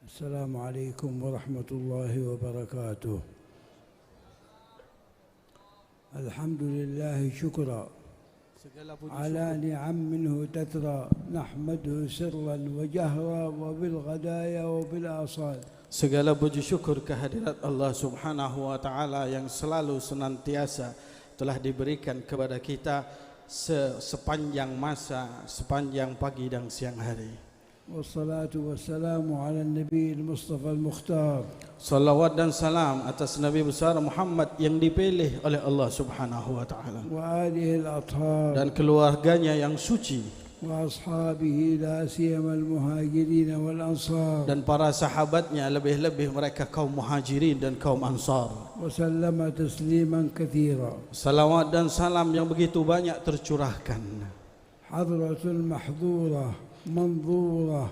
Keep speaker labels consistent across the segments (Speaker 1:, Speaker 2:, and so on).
Speaker 1: السلام عليكم ورحمة الله وبركاته. الحمد لله شكرا على نعم منه تترى، نحمده سرا وجهرا وبالغدايا وبالآصال.
Speaker 2: Segala puji syukur kehadirat Allah Subhanahu wa taala yang selalu senantiasa telah diberikan kepada kita sepanjang masa, sepanjang pagi dan siang hari.
Speaker 1: Wassalatu wassalamu ala Nabi Mustafa al-Mukhtar.
Speaker 2: Salawat dan salam atas Nabi besar Muhammad yang dipilih oleh Allah Subhanahu wa taala.
Speaker 1: Wa alihi al-athhar.
Speaker 2: Dan keluarganya yang suci.
Speaker 1: Wa ashabihi la siyama al-muhajirin wal ansar.
Speaker 2: Dan para sahabatnya, lebih-lebih mereka kaum muhajirin dan kaum ansar.
Speaker 1: Wa sallama tasliman katsira.
Speaker 2: Salawat dan salam yang begitu banyak tercurahkan.
Speaker 1: Hadratul mahdhurah منظورة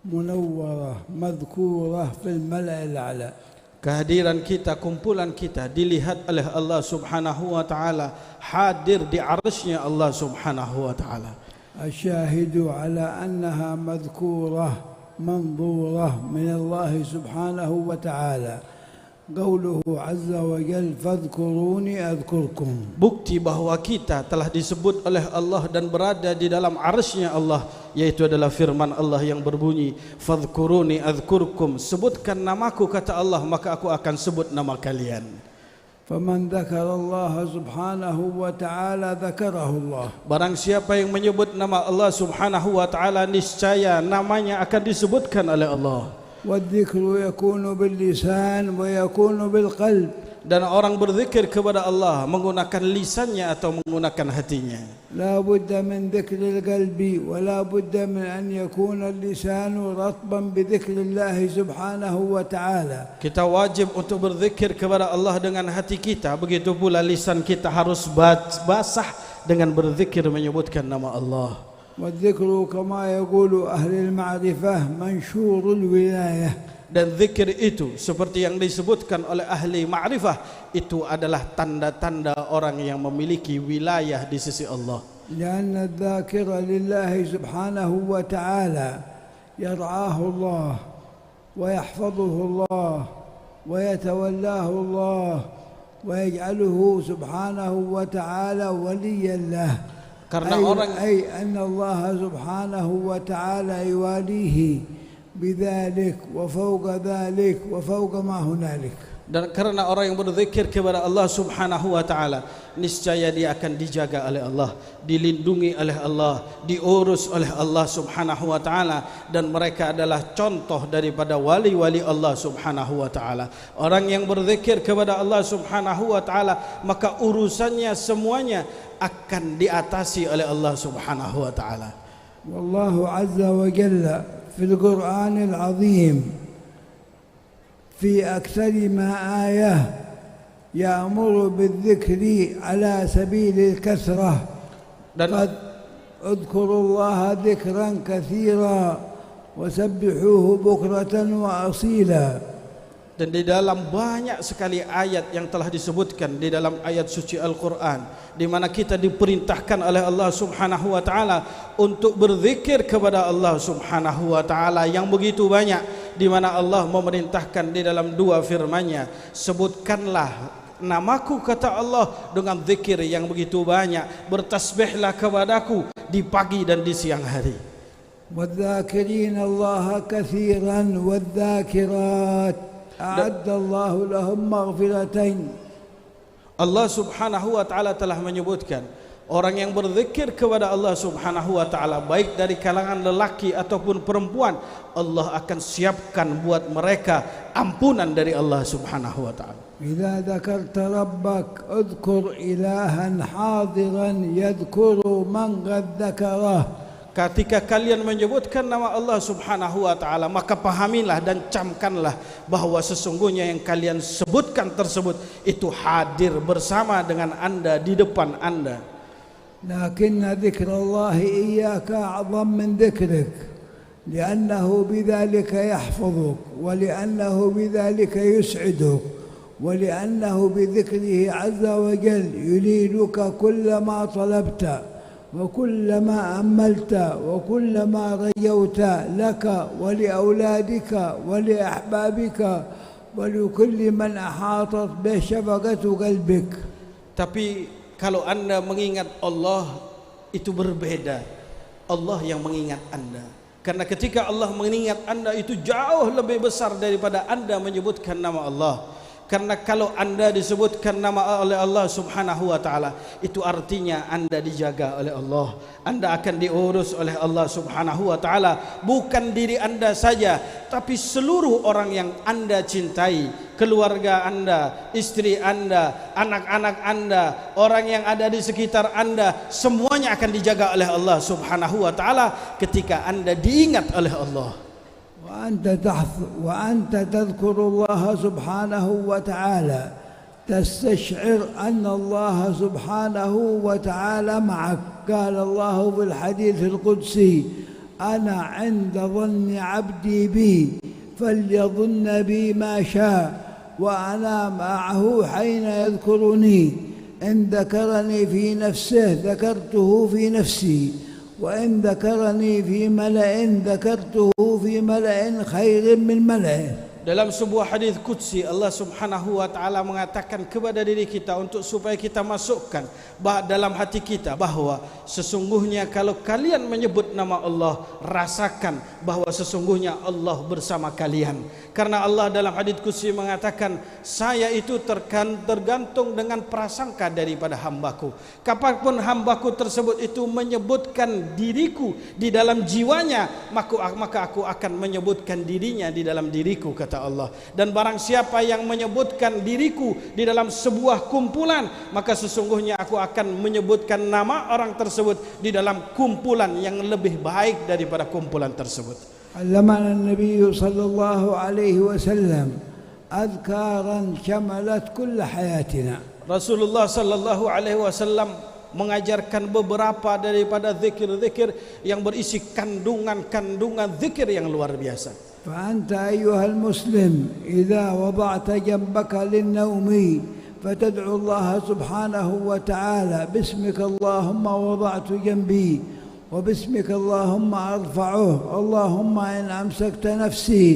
Speaker 1: منورة مذكورة في الملأ الأعلى.
Speaker 2: Kehadiran kita, kumpulan kita dilihat oleh Allah Subhanahu wa taala, hadir di arsy-Nya Allah Subhanahu wa taala.
Speaker 1: الشاهد على أنها مذكورة منظورة من الله سبحانه وتعالى. قوله عز وجل فاذكروني أذكركم.
Speaker 2: Bukti bahwa kita telah disebut oleh Allah dan berada di dalam arsy-Nya Allah, yaitu adalah firman Allah yang berbunyi fadhkuruni adzkurkum, sebutkan namaku kata Allah maka aku akan sebut nama kalian.
Speaker 1: Faman dzakara Allah subhanahu wa ta'ala dzakarahu Allah.
Speaker 2: Barang siapa yang menyebut nama Allah Subhanahu wa taala, niscaya namanya akan disebutkan oleh Allah.
Speaker 1: Wadzikru yakunu bil lisan wa yakunu bil qalb.
Speaker 2: Dan orang berzikir kepada Allah menggunakan lisannya atau menggunakan hatinya.
Speaker 1: La budda min dzikril qalbi wa la budda min an yakuna al-lisanu ratban bi dzikrillah subhanahu wa ta'ala. Kita
Speaker 2: wajib untuk berzikir kepada Allah dengan hati kita, begitu pula lisan kita harus basah dengan berzikir menyebutkan nama Allah.
Speaker 1: Wadzikru kama yaqulu ahli al-ma'rifah mansyurul wilayah.
Speaker 2: Dan zikir itu seperti yang disebutkan oleh ahli ma'rifah, itu adalah tanda-tanda orang yang memiliki wilayah di sisi Allah.
Speaker 1: Lianna dzakira lillahi subhanahu wa ta'ala yar'ahu Allah wa yahfazuhu Allah wa yatawallahu Allah wa yaj'aluhu subhanahu wa ta'ala waliyan lah.
Speaker 2: Karena orang
Speaker 1: anna Allah subhanahu wa ta'ala yuwalihi bidzalik wa fawqa dzalik wa fawqa ma hunalik.
Speaker 2: Dan karena orang yang berzikir kepada Allah Subhanahu wa taala, niscaya dia akan dijaga oleh Allah, dilindungi oleh Allah, diurus oleh Allah Subhanahu wa taala, dan mereka adalah contoh daripada wali-wali Allah Subhanahu wa taala. Orang yang berzikir kepada Allah Subhanahu wa taala, maka urusannya semuanya akan diatasi oleh Allah Subhanahu wa taala.
Speaker 1: Wallahu azza wa jalla fil Qur'anil azim في أكثر ما آية يأمر بالذكر على سبيل الكثرة. قد اذكروا الله ذكرا كثيرا وسبحوه بكرة وأصيلا.
Speaker 2: Dan di dalam banyak sekali ayat yang telah disebutkan di dalam ayat suci Al-Quran, di mana kita diperintahkan oleh Allah Subhanahu wa taala untuk berzikir kepada Allah Subhanahu wa taala yang begitu banyak, di mana Allah memerintahkan di dalam dua firman-Nya, sebutkanlah namaku kata Allah dengan zikir yang begitu banyak, bertasbihlah kepadaku di pagi dan di siang hari.
Speaker 1: وَالذَّاكِرِينَ اللَّهَ كَثِيرًا وَالذَّاكِرَاتِ أعد الله لهم مغفرتين.
Speaker 2: Allah Subhanahu wa taala telah menyebutkan orang yang berzikir kepada Allah Subhanahu wa taala, baik dari kalangan lelaki ataupun perempuan, Allah akan siapkan buat mereka ampunan dari Allah Subhanahu wa taala.
Speaker 1: إذا ذكرت ربك اذكر إلها حاضرا يذكر من قد ذكره.
Speaker 2: Ketika kalian menyebutkan nama Allah Subhanahu wa taala, maka pahamilah dan camkanlah bahwa sesungguhnya yang kalian sebutkan tersebut itu hadir bersama dengan Anda, di depan Anda.
Speaker 1: Lakinna dzikrallahi iyyaka a'zam min dzikrik, li'annahu bidzalika yahfazuk wa li'annahu bidzalika yus'iduk wa li'annahu bidzikrihi 'azza wa jalla yuliduka kull ma talabta وكلما أملت وكلما رجوت لك ولأولادك ولأحبابك ولكل من أحاطت به شفقة قلبك.
Speaker 2: Tapi kalau anda mengingat Allah itu berbeda. Allah yang mengingat anda. Karena ketika Allah mengingat anda itu jauh lebih besar daripada anda menyebutkan nama Allah. Karena kalau anda disebutkan nama oleh Allah subhanahu wa ta'ala, itu artinya anda dijaga oleh Allah. Anda akan diurus oleh Allah subhanahu wa ta'ala. Bukan diri anda saja, tapi seluruh orang yang anda cintai. Keluarga anda, istri anda, anak-anak anda, orang yang ada di sekitar anda, semuanya akan dijaga oleh Allah subhanahu wa ta'ala ketika anda diingat oleh Allah.
Speaker 1: وأنت تذكر الله سبحانه وتعالى تستشعر أن الله سبحانه وتعالى معك. قال الله في الحديث القدسي: أنا عند ظن عبدي بي فليظن بي ما شاء وأنا معه حين يذكرني. إن ذكرني في نفسه ذكرته في نفسي وإن ذكرني في ملأ ذكرته في ملأ خير من ملأ.
Speaker 2: Dalam sebuah hadis qudsi Allah Subhanahu wa taala mengatakan kepada diri kita untuk supaya kita masukkan dalam hati kita bahwa sesungguhnya kalau kalian menyebut nama Allah, rasakan bahwa sesungguhnya Allah bersama kalian. Karena Allah dalam hadis qudsi mengatakan, saya itu tergantung dengan prasangka daripada hambaku. Kapanpun hambaku tersebut itu menyebutkan diriku di dalam jiwanya, maka aku akan menyebutkan dirinya di dalam diriku, kata Allah. Dan barang siapa yang menyebutkan diriku di dalam sebuah kumpulan, maka sesungguhnya aku akan menyebutkan nama orang tersebut di dalam kumpulan yang lebih baik daripada kumpulan tersebut.
Speaker 1: علمنا النبي صلى الله عليه وسلم أذكارا شملت كل حياتنا.
Speaker 2: Rasulullah sallallahu alaihi wasallam mengajarkan beberapa daripada zikir-zikir yang berisi kandungan-kandungan zikir yang luar biasa.
Speaker 1: فأنت أيها المسلم إذا وضعت جنبك للنوم فتدعو الله سبحانه وتعالى: باسمك اللهم وضعت جنبي وباسمك اللهم أرفعه، اللهم إن أمسكت نفسي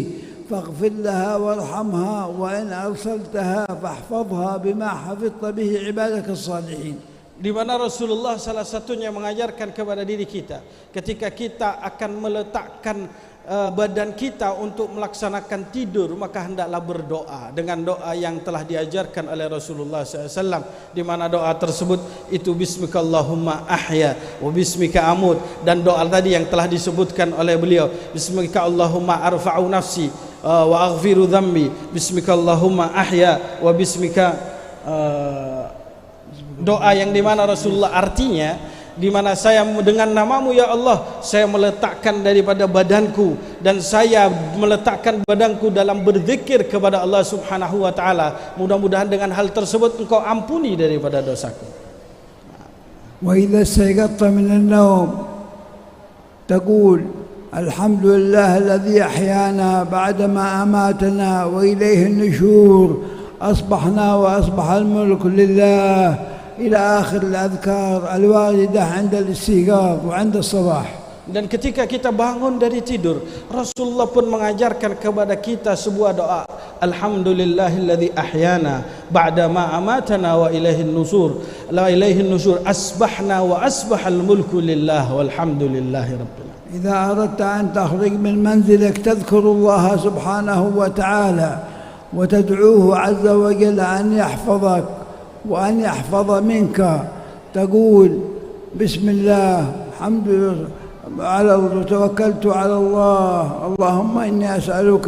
Speaker 1: فاغفر لها وارحمها وإن أرسلتها فاحفظها بما حفظت به عبادك الصالحين.
Speaker 2: Di mana Rasulullah salah satunya mengajarkan kepada diri kita ketika kita akan meletakkan badan kita untuk melaksanakan tidur, maka hendaklah berdoa dengan doa yang telah diajarkan oleh Rasulullah SAW, di mana doa tersebut itu bismika Allahumma ahya wa bismika amut, dan doa tadi yang telah disebutkan oleh beliau, bismika Allahumma arfa'u nafsi wa aghfiru dhambi, bismika Allahumma ahya wa bismika, doa yang dimana Rasulullah artinya di mana saya dengan namamu ya Allah saya meletakkan daripada badanku dan saya meletakkan badanku dalam berzikir kepada Allah Subhanahu wa taala, mudah-mudahan dengan hal tersebut engkau ampuni daripada dosaku.
Speaker 1: Wa idza istayqadta min an-nawm taqul alhamdulillah alladhi ahyana ba'da ma amatana wa ilayhi an-nushur asbahna wa asbaha al-mulku lillah إلى آخر الأذكار الواردة عند الاستيقاظ وعند الصباح.
Speaker 2: Dan ketika kita bangun dari tidur, Rasulullah pun mengajarkan kepada kita sebuah doa, alhamdulillahilladzi ahyana ba'da ma amatana wa ilaihin nusur, la ilaihin nusur, asbahna wa asbahal mulku lillah walhamdulillahi rabbil alamin.
Speaker 1: إذا أردت أن تخرج من منزلك تذكر الله سبحانه وتعالى وتدعوه عز وجل أن يحفظك وأن يحفظ منك، تقول بسم الله الحمد لله توكلت على الله، اللهم إني أسألك،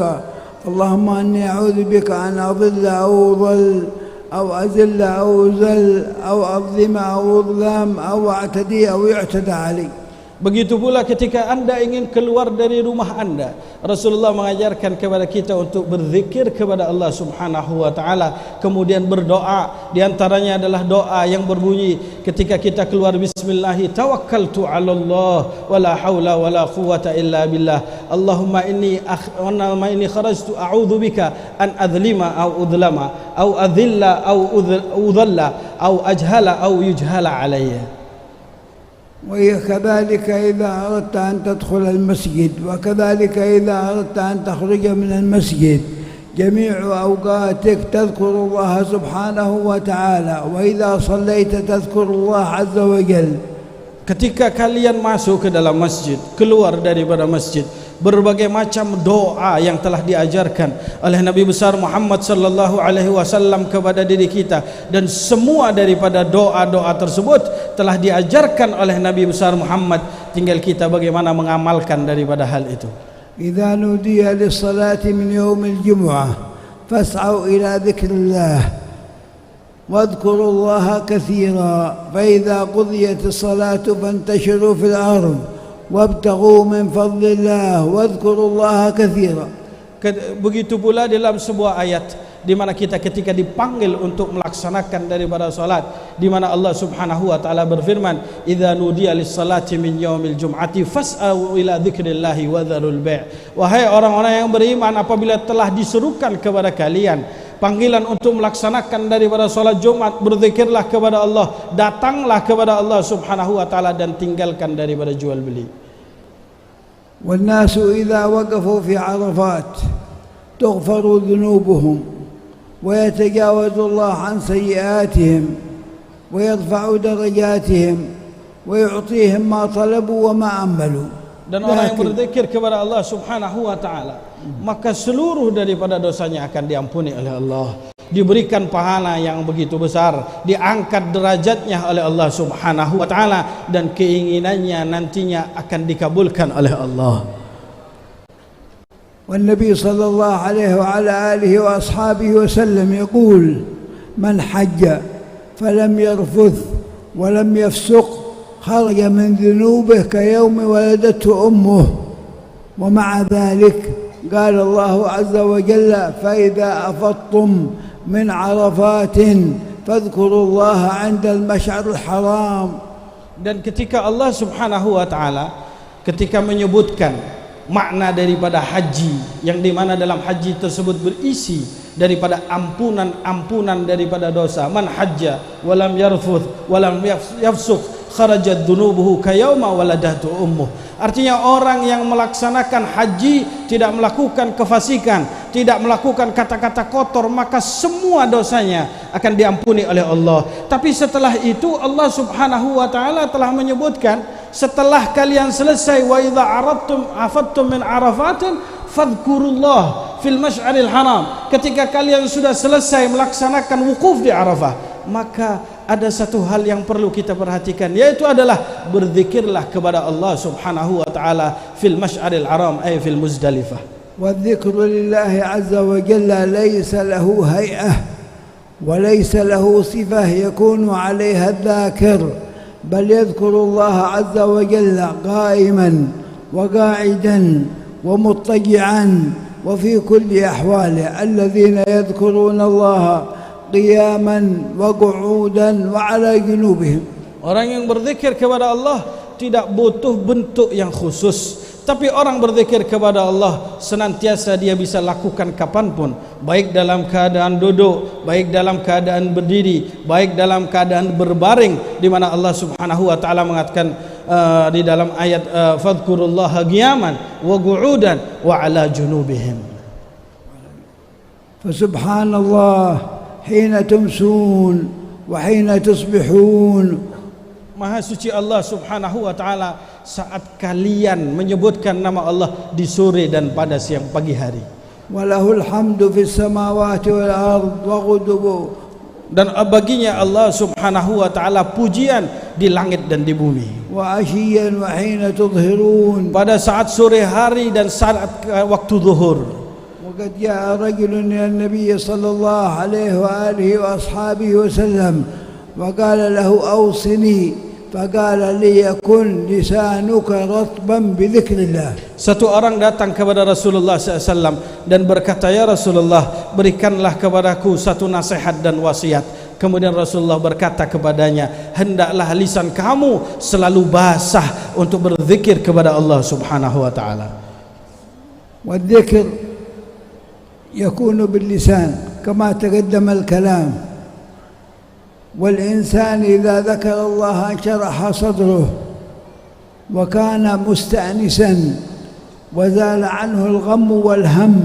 Speaker 1: اللهم إني أعوذ بك أن أضل أو أضل أو أذل أو أذل أو أظلم أو أظلم أو أعتدي أو يعتدى علي.
Speaker 2: Begitu pula ketika anda ingin keluar dari rumah anda, Rasulullah mengajarkan kepada kita untuk berzikir kepada Allah Subhanahu wa taala, kemudian berdoa. Di antaranya adalah doa yang berbunyi ketika kita keluar, bismillah tawakkaltu 'ala Allah wala haula wala quwwata illa billah, Allahumma inni kharajtu a'udzu bika an adlima aw udlama aw adhilla aw udhalla aw ajhala aw yujhala alayya.
Speaker 1: وكذلك إذا أردت أن تدخل المسجد، وكذلك إذا أردت أن تخرج من المسجد، جميع أوقاتك تذكر الله سبحانه وتعالى، وإذا صليت تذكر الله عز وجل.
Speaker 2: Ketika kalian masuk ke dalam masjid, keluar daripada masjid, berbagai macam doa yang telah diajarkan oleh Nabi besar Muhammad sallallahu alaihi wasallam kepada diri kita, dan semua daripada doa-doa tersebut telah diajarkan oleh Nabi besar Muhammad, tinggal kita bagaimana mengamalkan daripada hal itu.
Speaker 1: إذا نودي للصلاة من يوم الجمعة فاسعوا إلى ذكر الله واذكروا الله كثيرا، فإذا قضيت الصلاة فانتشروا في الأرض وابتغوا من فضل الله واذكروا الله كثيرا.
Speaker 2: Begitu pula dalam sebuah ayat di mana kita ketika dipanggil untuk melaksanakan daripada salat, di mana Allah Subhanahu wa taala berfirman, "Idza nudiya lis-salati min yaumil jum'ati fas'au ila dzikrillahi wa dzarul bai'." Wahai orang-orang yang beriman, apabila telah diserukan kepada kalian panggilan untuk melaksanakan daripada salat Jumat, berzikirlah kepada Allah, datanglah kepada Allah Subhanahu wa taala, dan tinggalkan daripada jual beli.
Speaker 1: والناس إذا وقفوا في عرفات تغفر ذنوبهم ويتجاوز الله عن سيئاتهم ويرفع درجاتهم ويعطيهم ما طلبوا وما عملوا. Dan orang yang berzikir kepada Allah Subhanahu wa taala, maka seluruh daripada dosanya akan diampuni oleh Allah, diberikan pahala yang begitu besar, diangkat derajatnya oleh Allah Subhanahu wa taala, dan keinginannya nantinya akan dikabulkan oleh Allah. والنبي صلى الله عليه وعلى آله وأصحابه وسلم يقول: من حج فلم يرفث ولم يفسق خرج من ذنوبه كيوم ولدته أمه. ومع ذلك قال الله عز وجل: فإذا أفضتم من عرفات فاذكروا الله عند المشعر الحرام.
Speaker 2: Dan ketika Allah Subhanahu wa taala ketika menyebutkan makna daripada haji, yang dimana dalam haji tersebut berisi daripada ampunan daripada dosa, man hajja walam yarfuth walam yafsuq kharajat dhunubuhu kayauma waladatu ummuh. Artinya orang yang melaksanakan haji tidak melakukan kefasikan, tidak melakukan kata-kata kotor, maka semua dosanya akan diampuni oleh Allah. Tapi setelah itu Allah Subhanahu wa taala telah menyebutkan, setelah kalian selesai, wa idza afattum min arafatin fadhkurullah fil mash'aril haram, ketika kalian sudah selesai melaksanakan wukuf di Arafah, maka ada satu hal yang perlu kita perhatikan, yaitu adalah berzikirlah kepada Allah Subhanahu wa taala fil mash'aril haram, ay fil Muzdalifah.
Speaker 1: والذكر لله عز وجل ليس له هيئة وليس له صفة يكون عليها الذاكر، بل يذكر الله عز وجل قائما وقاعدا ومضطجعا وفي كل أحواله. الذين يذكرون الله قياما وقعودا وعلى جنوبهم. Orang yang berzikir kepada Allah tidak butuh bentuk yang khusus, tapi orang berzikir kepada Allah senantiasa dia bisa lakukan kapanpun, baik dalam keadaan duduk, baik dalam keadaan berdiri, baik dalam keadaan berbaring, di mana Allah Subhanahu wa taala mengatakan di dalam ayat fadhkurullaha qiyaman wa qu'udan wa ala junubihim. Fasubhanallah hina tumsun wa hina tusbihun. Maha suci Allah Subhanahu wa taala saat kalian menyebutkan nama Allah di sore dan pada siang pagi hari. Walahul hamdu fis samawati wal ard wa ghudubu. Dan baginya Allah Subhanahu wa taala pujian di langit dan di bumi. Wa ashiyan wa hina tudhhirun. Pada saat sore hari dan saat waktu zuhur. Waqad jaa rajulun ila Nabi sallallahu alaihi wa alihi wa ashabihi wasallam wa qala lahu awsini faqala liyakun lisanuka ratban bidzikrillah. Satu orang datang kepada Rasulullah SAW dan berkata, ya Rasulullah, berikanlah kepadaku satu nasihat dan wasiat. Kemudian Rasulullah berkata kepadanya, hendaklah lisan kamu selalu basah untuk berzikir kepada Allah Subhanahu wa taala. Wadzikr yakunu bil lisan kama taqaddama al kalam. والإنسان إذا ذكر الله انشرح صدره وكان مستأنسا وزال عنه الغم والهم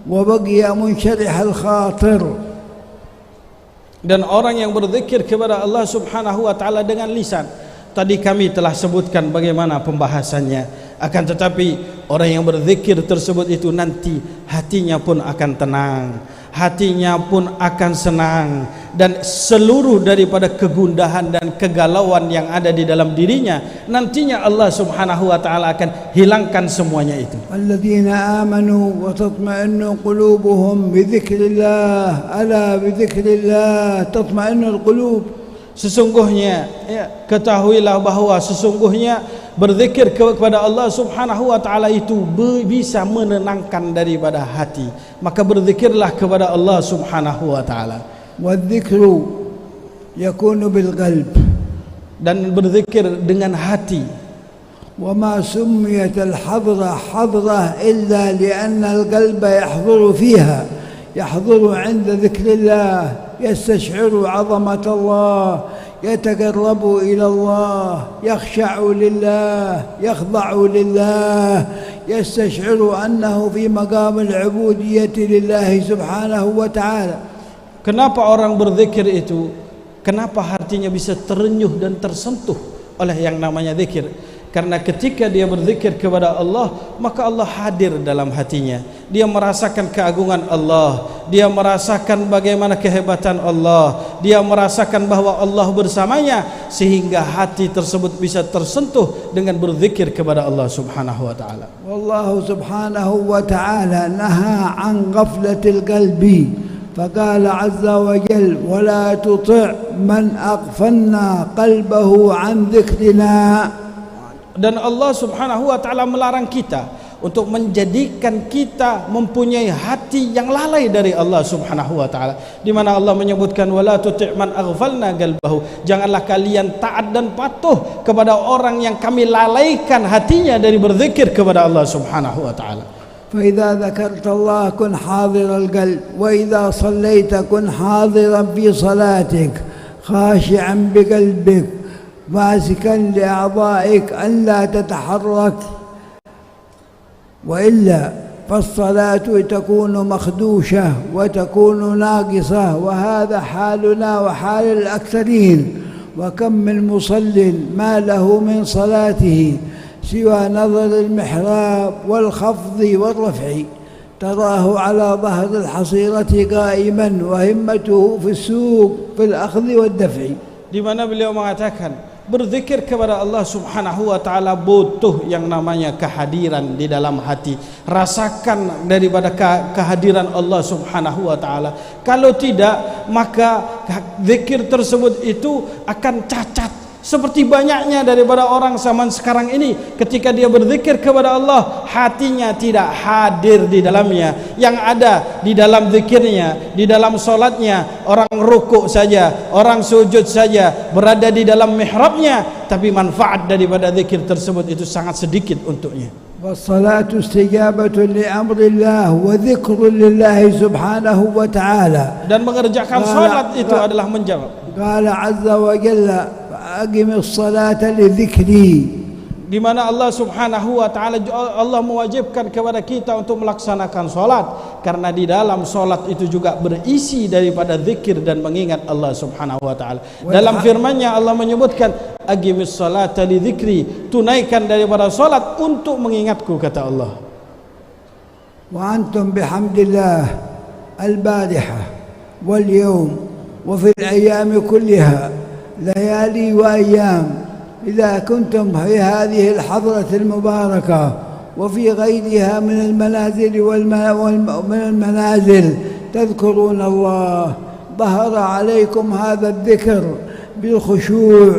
Speaker 1: وبقي منشرح الخاطر.
Speaker 2: Dan orang yang berzikir kepada Allah Subhanahu wa taala dengan lisan, tadi kami telah sebutkan bagaimana pembahasannya. Akan tetapi orang yang berzikir tersebut itu nanti hatinya pun akan tenang, hatinya pun akan senang, dan seluruh daripada kegundahan dan kegalauan yang ada di dalam dirinya nantinya Allah Subhanahu wa taala akan hilangkan semuanya itu.
Speaker 1: Alladzina amanu wa tatma'innu qulubuhum bi dzikrillah, ala bi dzikrillah tatma'innul qulub.
Speaker 2: Sesungguhnya, ya, ketahuilah bahawa sesungguhnya berzikir kepada Allah Subhanahu wa taala itu bisa menenangkan daripada hati. Maka berzikirlah kepada Allah Subhanahu wa taala.
Speaker 1: Wadzikru yakunu bil qalb,
Speaker 2: dan berzikir dengan hati.
Speaker 1: Wa ma summiyat al hadra hadra illa li'anna al qalba yahduru fiha, yahduru 'inda dzikrillah, يستشعر عظمة الله، يتقرب إلى الله، يخشع لله، يخضع لله، يستشعر أنه في مقام العبودية لله سبحانه وتعالى.
Speaker 2: Kenapa orang berzikir itu, kenapa hatinya bisa terenyuh dan tersentuh oleh yang namanya zikir? Karena ketika dia berzikir kepada Allah, maka Allah hadir dalam hatinya. Dia merasakan keagungan Allah, dia merasakan bagaimana kehebatan Allah, dia merasakan bahwa Allah bersamanya, sehingga hati tersebut bisa tersentuh dengan berzikir kepada Allah Subhanahu wa taala.
Speaker 1: Wallahu Subhanahu wa taala naha an ghaflatil qalbi, faqala azza wa jalla wala tuti' man aghfalna qalbahu an dzikrina.
Speaker 2: Dan Allah Subhanahu wa taala melarang kita untuk menjadikan kita mempunyai hati yang lalai dari Allah Subhanahu wa taala, di mana Allah menyebutkan wala tuti' man aghfalna qalbahu, janganlah kalian taat dan patuh kepada orang yang kami lalaikan hatinya dari berzikir kepada Allah Subhanahu wa taala.
Speaker 1: فإذا ذكرت الله كن حاضر القلب، وإذا صليت كن حاضرا في صلاتك خاشعا بقلبك ماسكا لأعضائك أن لا تتحرك، وإلا فالصلاة تكون مخدوشة وتكون ناقصة، وهذا حالنا وحال الأكثرين. وكم من مصل ما له من صلاته سوى نظر المحراب والخفض والرفع، تراه على ظهر الحصيرة قائما وهمته في السوق في الأخذ والدفع.
Speaker 2: Di mana beliau mengatakan berzikir kepada Allah Subhanahu wa taala butuh yang namanya kehadiran di dalam hati. Rasakan daripada kehadiran Allah Subhanahu wa taala. Kalau tidak, maka zikir tersebut itu akan cacat. Seperti banyaknya daripada orang zaman sekarang ini, ketika dia berzikir kepada Allah, hatinya tidak hadir di dalamnya. Yang ada di dalam zikirnya, di dalam solatnya, orang rukuk saja, orang sujud saja, berada di dalam mihrabnya, tapi manfaat daripada zikir tersebut itu sangat sedikit untuknya.
Speaker 1: Wassalatu istijabatun li amrillah wa dzikrun lillahi subhanahu wa ta'ala.
Speaker 2: Dan mengerjakan salat itu adalah menjawab.
Speaker 1: Qala azza wa jalla aqimis salata li dzikri,
Speaker 2: di mana Allah Subhanahu wa taala Allah mewajibkan kepada kita untuk melaksanakan salat, karena di dalam salat itu juga berisi daripada zikir dan mengingat Allah Subhanahu wa taala. Dalam firman-Nya Allah menyebutkan aqimis salata li dzikri, tunaikan daripada salat untuk mengingatku, kata Allah.
Speaker 1: Wa antum bihamdillah al-bariha wal yawm wa fil ayami kullaha ليالي وأيام، إذا كنتم في هذه الحضرة المباركة وفي غيرها من المنازل ومن المنازل تذكرون الله، ظهر عليكم هذا الذكر بالخشوع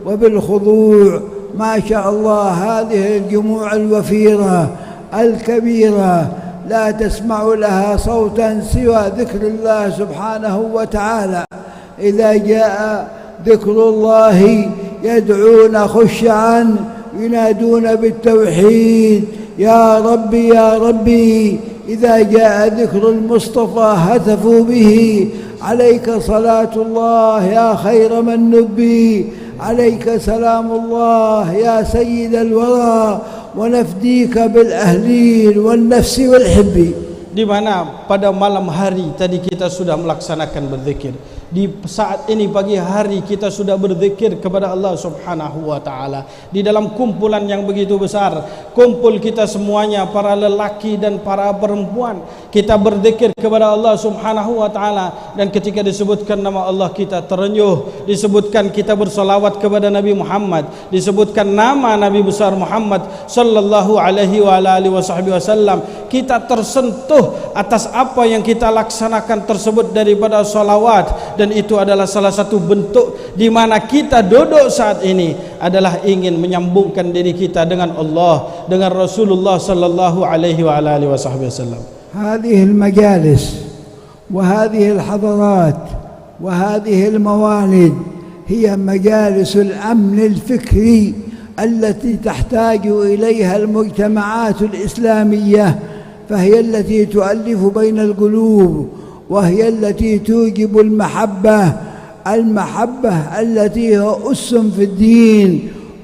Speaker 1: وبالخضوع، ما شاء الله. هذه الجموع الوفيرة الكبيرة لا تسمع لها صوتا سوى ذكر الله سبحانه وتعالى. إذا جاء ذكر الله يدعون خشعا ينادون بالتوحيد يا ربي يا ربي. إذا جاء ذكر المصطفى هتفوا به عليك صلاة الله يا خير من نبي، عليك سلام الله يا سيد الورى ونفديك بالأهلين والنفس والحب.
Speaker 2: Di mana pada malam hari tadi kita sudah melaksanakan berzikir. Di saat ini pagi hari kita sudah berzikir kepada Allah Subhanahu wa taala di dalam kumpulan yang begitu besar, kumpul kita semuanya, para lelaki dan para perempuan, kita berzikir kepada Allah Subhanahu wa taala. Dan ketika disebutkan nama Allah kita terenyuh, disebutkan kita bersolawat kepada Nabi Muhammad, disebutkan nama Nabi besar Muhammad sallallahu alaihi wa alihi wasallam, kita tersentuh atas apa yang kita laksanakan tersebut daripada solawat. Dan itu adalah salah satu bentuk di mana kita duduk saat ini adalah ingin menyambungkan diri kita dengan Allah, dengan Rasulullah sallallahu alaihi wa alihi wasallam.
Speaker 1: هذه المجالس وهذه الحضارات وهذه الموالد هي مجالس الأمن الفكري التي تحتاج إليها المجتمعات الإسلامية، فهي التي تؤلف بين القلوب، وهي التي توجب المحبة التي هي أس في الدين،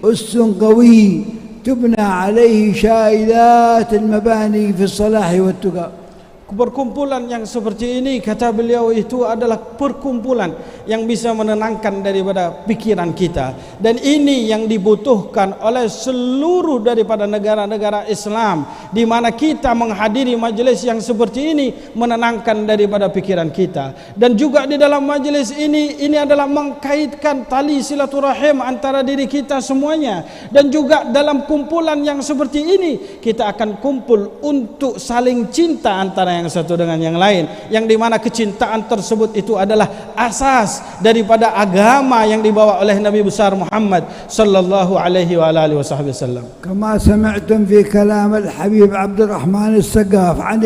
Speaker 1: أس قوي تبنى عليه شائلات المباني في الصلاح والتقى.
Speaker 2: Perkumpulan yang seperti ini, kata beliau, itu adalah perkumpulan yang bisa menenangkan daripada pikiran kita. Dan ini yang dibutuhkan oleh seluruh daripada negara-negara Islam, di mana kita menghadiri majelis yang seperti ini menenangkan daripada pikiran kita. Dan juga di dalam majelis ini adalah mengkaitkan tali silaturahim antara diri kita semuanya. Dan juga dalam kumpulan yang seperti ini kita akan kumpul untuk saling cinta antara yang satu dengan yang lain, yang dimana kecintaan tersebut itu adalah asas daripada agama yang dibawa oleh Nabi besar Muhammad sallallahu alaihi wa alihi wasallam.
Speaker 1: Kama sami'tum fi kalam al-Habib Abdurrahman As-Saqqaf an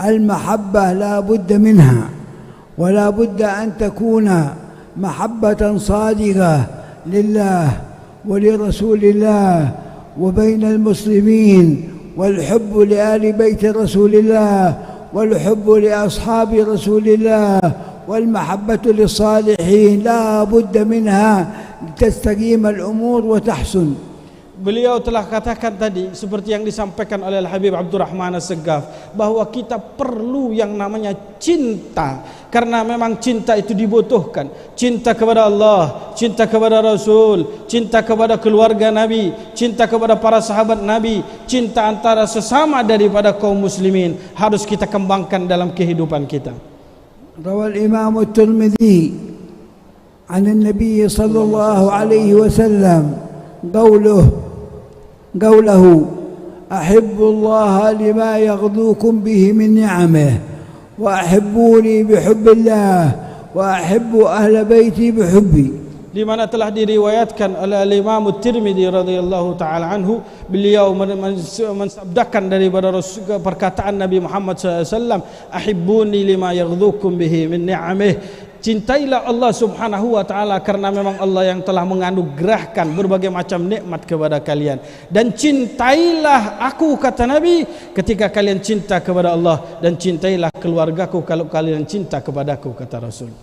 Speaker 1: al-mahabbah la budda minha wa la budda an takuna mahabbatan sadiqah lillah wa li rasulillah wa bain al-muslimin. والحب لآل بيت رسول الله والحب لأصحاب رسول الله والمحبة للصالحين لا بد منها تستقيم الأمور وتحسن.
Speaker 2: Beliau telah katakan tadi seperti yang disampaikan oleh Habib Abdurrahman As-Saqqaf, bahwa kita perlu yang namanya cinta, karena memang cinta itu dibutuhkan. Cinta kepada Allah, cinta kepada Rasul, cinta kepada keluarga Nabi, cinta kepada para sahabat Nabi, cinta antara sesama daripada kaum muslimin harus kita kembangkan dalam kehidupan kita.
Speaker 1: Rawal Imam At-Tirmidzi an Nabi sallallahu alaihi wasallam قوله أحب الله لما يغدوكم به من نعمه وأحبوني بحب الله وأحب أهل بيتي بحبي.
Speaker 2: Di mana telah diriwayatkan oleh Imam At-Tirmidzi radhiyallahu taala anhu, beliau mensabdakan daripada perkataan Nabi Muhammad SAW, ahibbuni lima yaghdukum bihi min ni'amih. Cintailah Allah Subhanahu wa taala karena memang Allah yang telah menganugerahkan berbagai macam nikmat kepada kalian. Dan cintailah aku, kata Nabi, ketika kalian cinta kepada Allah, dan cintailah keluargaku kalau kalian cinta kepadaku, kata Rasul.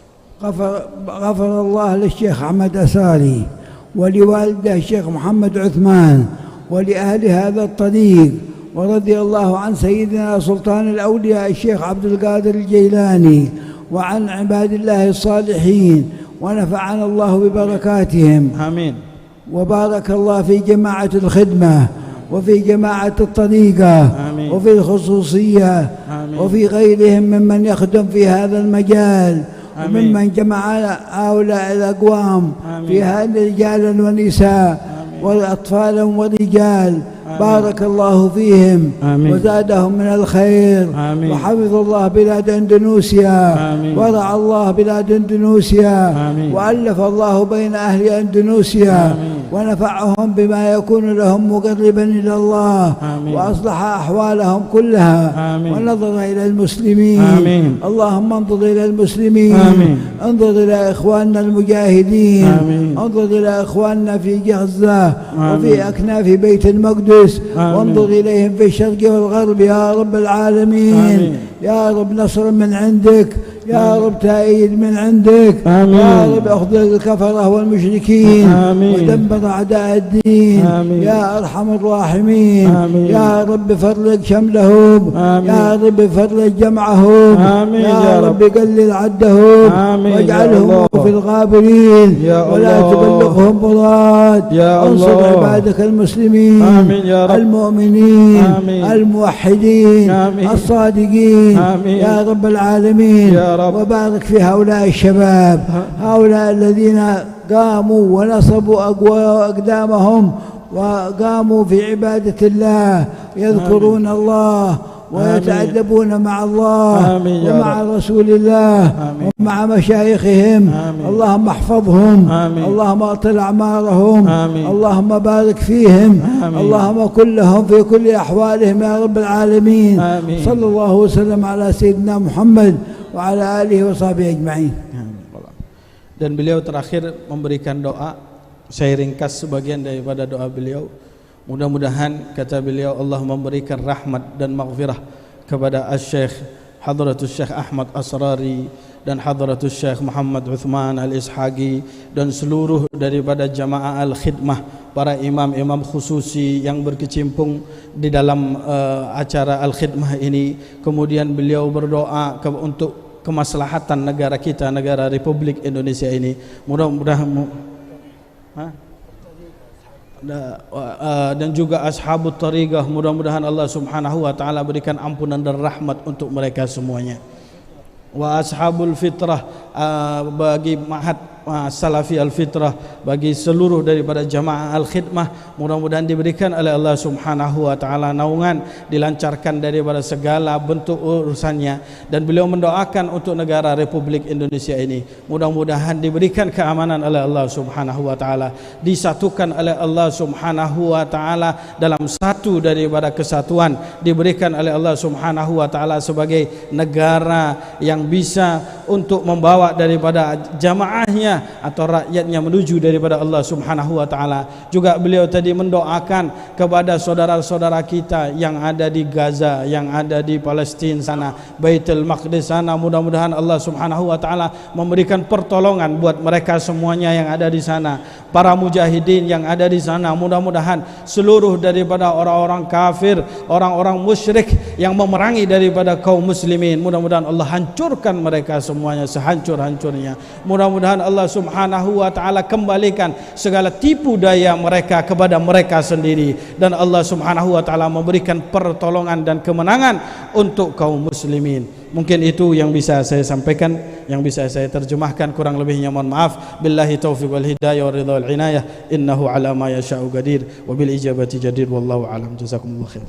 Speaker 1: غفر الله للشيخ أحمد أساري ولوالده الشيخ محمد عثمان ولأهل هذا الطريق، ورضي الله عن سيدنا سلطان الأولياء الشيخ عبد القادر الجيلاني وعن عباد الله الصالحين، ونفعنا الله ببركاتهم. آمين. وبارك الله في جماعة الخدمة وفي جماعة الطريقة. آمين. وفي الخصوصية. آمين. وفي غيرهم ممن يخدم في هذا المجال. آمين. وممن جمع هؤلاء الأقوام في هذا رجالا ونساء والأطفال ورجال. بارك الله فيهم. آمين. وزادهم من الخير. آمين. وحفظ الله بلاد اندونيسيا. آمين. ورعى الله بلاد اندونيسيا. آمين. وألف الله بين أهل اندونيسيا. آمين. ونفعهم بما يكون لهم مقربا إلى الله. آمين. وأصلح أحوالهم كلها. آمين. ونظر إلى المسلمين. آمين. اللهم انظر إلى المسلمين. آمين. انظر إلى إخواننا المجاهدين. آمين. انظر إلى إخواننا في غزة. وفي أكناف بيت المقدس. وانظر إليهم في الشرق والغرب يا رب العالمين. آمين. يا رب نصر من عندك، يا رب تأيد من عندك.
Speaker 2: آمين.
Speaker 1: يا رب اخذل الكفرة والمشركين.
Speaker 2: آمين.
Speaker 1: ودمر أعداء الدين.
Speaker 2: آمين.
Speaker 1: يا أرحم الراحمين.
Speaker 2: آمين.
Speaker 1: يا رب فرج شملهم.
Speaker 2: آمين.
Speaker 1: يا رب فرج جمعهم.
Speaker 2: آمين يا
Speaker 1: يا
Speaker 2: رب.
Speaker 1: رب قلل عدهم.
Speaker 2: آمين يا
Speaker 1: واجعلهم
Speaker 2: الله.
Speaker 1: في الغابرين.
Speaker 2: يا
Speaker 1: ولا
Speaker 2: الله.
Speaker 1: تبلغهم مراد.
Speaker 2: يا
Speaker 1: انصر
Speaker 2: الله.
Speaker 1: عبادك المسلمين.
Speaker 2: آمين يا رب.
Speaker 1: المؤمنين.
Speaker 2: آمين.
Speaker 1: الموحدين.
Speaker 2: آمين.
Speaker 1: الصادقين.
Speaker 2: آمين.
Speaker 1: يا رب العالمين.
Speaker 2: يا رب.
Speaker 1: وبارك في هؤلاء الشباب، هؤلاء الذين قاموا ونصبوا أقدامهم وقاموا في عبادة الله، يذكرون الله ويتأدبون مع الله
Speaker 2: آمين يا
Speaker 1: ومع
Speaker 2: رب.
Speaker 1: رسول الله
Speaker 2: آمين.
Speaker 1: ومع مشايخهم.
Speaker 2: آمين.
Speaker 1: اللهم احفظهم.
Speaker 2: آمين.
Speaker 1: اللهم اطل أعمارهم.
Speaker 2: آمين.
Speaker 1: اللهم بارك فيهم.
Speaker 2: آمين.
Speaker 1: اللهم كن لهم في كل أحوالهم يا رب العالمين.
Speaker 2: آمين.
Speaker 1: صلى الله وسلم على سيدنا محمد وعلى آله وصحبه أجمعين.
Speaker 2: Dan beliau terakhir memberikan doa. Saya ringkas sebagian daripada doa beliau. Mudah-mudahan kata beliau Allah memberikan rahmat dan maghfirah kepada Asy-Syaikh Hadratus Syekh Ahmad Asrari dan Hadratus Syekh Muhammad Uthman Al-Ishaqi dan seluruh daripada jamaah Al-Khidmah, para imam-imam khususi yang berkecimpung di dalam acara Al-Khidmah ini. Kemudian beliau berdoa untuk kemaslahatan negara kita, negara Republik Indonesia ini. Mudah-mudahan dan juga ashabut tariqah, mudah-mudahan Allah Subhanahu wa taala berikan ampunan dan rahmat untuk mereka semuanya. Wa ashabul fitrah, bagi ma'had Salafi Al-Fitrah, bagi seluruh daripada jamaah Al-Khidmah, mudah-mudahan diberikan oleh Allah Subhanahu wa taala naungan, dilancarkan daripada segala bentuk urusannya. Dan beliau mendoakan untuk negara Republik Indonesia ini, mudah-mudahan diberikan keamanan oleh Allah Subhanahu wa taala, disatukan oleh Allah Subhanahu wa taala dalam satu daripada kesatuan, diberikan oleh Allah Subhanahu wa taala sebagai negara yang bisa untuk membawa daripada jamaahnya atau rakyatnya menuju daripada Allah Subhanahu wa taala. Juga beliau tadi mendoakan kepada saudara-saudara kita yang ada di Gaza, yang ada di Palestina sana, Baitul Maqdis sana, mudah-mudahan Allah Subhanahu wa taala memberikan pertolongan buat mereka semuanya yang ada di sana. Para mujahidin yang ada di sana, mudah-mudahan seluruh daripada orang-orang kafir, orang-orang musyrik yang memerangi daripada kaum muslimin, mudah-mudahan Allah hancurkan mereka semuanya sehancur-hancurnya. Mudah-mudahan Allah Subhanahu wa taala kembalikan segala tipu daya mereka kepada mereka sendiri, dan Allah Subhanahu wa taala memberikan pertolongan dan kemenangan untuk kaum muslimin. Mungkin itu yang bisa saya sampaikan, yang bisa saya terjemahkan. Kurang lebihnya mohon maaf. Billahi taufiq wal hidayah wa ridha wal inayah. Innahu ala ma yasha'u qadir wa bil ijabati jadir wallahu alam. Jazakumullah khair.